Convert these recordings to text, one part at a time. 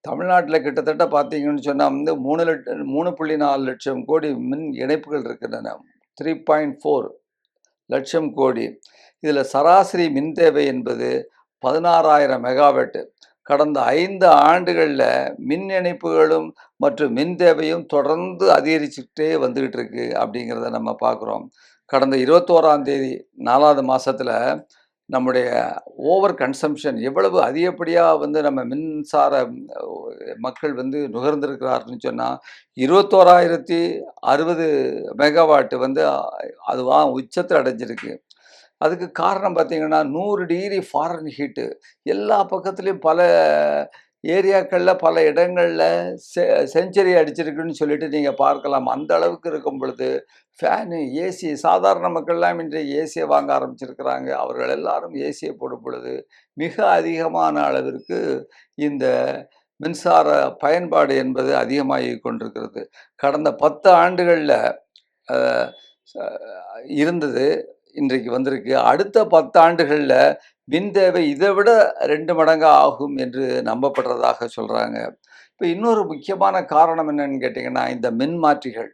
தமிழ்நாட்டில கிட்டத்தட்ட பார்த்தீங்கன்னு சொன்னா வந்து 3.4 லட்சம் கோடி மின் இணைப்புகள் இருக்கின்றன. 3.4 லட்சம் கோடி. இதில சராசரி மின் தேவை என்பது 16,000 மெகாவாட். கடந்த 5 ஆண்டுகள்ல மின் இணைப்புகளும் மற்றும் மின் தேவையும் தொடர்ந்து அதிகரிச்சுக்கிட்டே வந்துகிட்டு இருக்கு அப்படிங்கிறத நம்ம பார்க்குறோம். கடந்த 21ஆம் தேதி 4வது மாசத்துல நம்முடைய ஓவர் கன்சம்ப்ஷன் எவ்வளவு அதிகப்படியா வந்து நம்ம மின்சார மக்கள் வந்து நுகர்ந்திருக்கிறார்ன்னு சொன்னா 21,060 மெகாவாட் வந்து அதுவா உச்சத்தை அடைஞ்சிருக்கு. அதுக்கு காரணம் பார்த்தீங்கன்னா 100 டிகிரி ஃபாரன்ஹீட் எல்லா பக்கத்துலயும் பல ஏரியாக்கள்ல பல இடங்கள்ல செஞ்சுரி அடிச்சிருக்குன்னு சொல்லிட்டு நீங்க பார்க்கலாம். அந்த அளவுக்கு இருக்கும் பொழுது ஃபேனு, ஏசி சாதாரண மக்கள்லாம் இன்றைக்கு ஏசிய வாங்க ஆரம்பிச்சிருக்கிறாங்க. அவர்கள் எல்லாரும் ஏசிய போடும் பொழுது மிக அதிகமான அளவிற்கு இந்த மின்சார பயன்பாடு என்பது அதிகமாகிக் கொண்டிருக்கிறது. கடந்த 10 ஆண்டுகள்ல அ ச இருந்தது. இன்றைக்கு வந்திருக்கு. அடுத்த 10 ஆண்டுகள்ல மின் தேவை இதை விட 2 மடங்கா ஆகும் என்று நம்பப்படுறதாக சொல்றாங்க. இப்ப இன்னொரு முக்கியமான காரணம் என்னன்னு கேட்டீங்கன்னா, இந்த மின் மாற்றிகள்.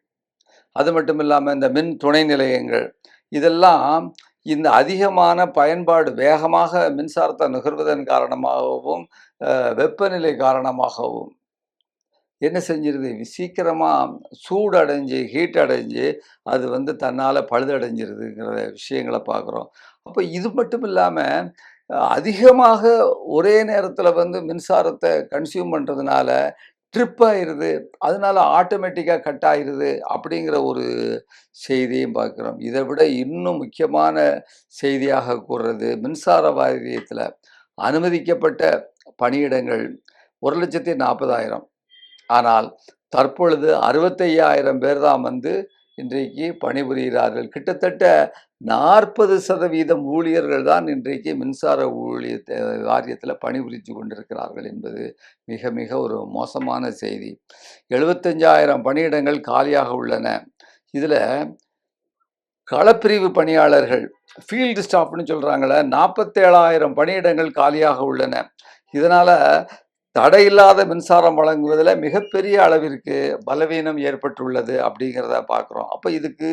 அது மட்டும் இல்லாம இந்த மின் துணை நிலையங்கள். இதெல்லாம் இந்த அதிகமான பயன்பாடு வேகமாக மின்சாரத்தை நுகர்வதன் காரணமாகவும், வெப்பநிலை காரணமாகவும் என்ன செஞ்சிருது? சீக்கிரமா சூடு அடைஞ்சு, ஹீட் அடைஞ்சு, அது வந்து தன்னால பழுதடைஞ்சிருதுங்கிற விஷயங்கள பார்க்குறோம். அப்ப இது மட்டும் இல்லாம, அதிகமாக ஒரே நேரத்தில வந்து மின்சாரத்த கன்சியூம் பண்றதுனால, ட்ரிப் ஆயிருது. அதனால ஆட்டோமேட்டிக்கா கட் ஆயிருது. அப்படிங்கிற ஒரு செய்தியும் பார்க்கிறோம். இத விட இன்னும் முக்கியமான செய்தியாக கூறுறது, மின்சார வாரியத்தில அனுமதிக்கப்பட்ட பணியிடங்கள் 1,40,000. ஆனால் தற்பொழுது 65,000 பேர் தான் வந்து இன்றைக்கு பணிபுரிகிறார்கள். கிட்டத்தட்ட 40% ஊழியர்கள் தான் இன்றைக்கு மின்சார வாரியத்தில் பணிபுரிந்து கொண்டிருக்கிறார்கள் என்பது மிக மிக ஒரு மோசமான செய்தி. 75,000 பணியிடங்கள் காலியாக உள்ளன. இதில் களப்பிரிவு பணியாளர்கள் ஃபீல்டு ஸ்டாஃப்னு சொல்கிறாங்கள 47,000 பணியிடங்கள் காலியாக உள்ளன. இதனால் தடையில்லாத மின்சாரம் வழங்குவதில் மிகப்பெரிய அளவிற்கு பலவீனம் ஏற்பட்டுள்ளது அப்படிங்கிறத பார்க்குறோம். அப்போ இதுக்கு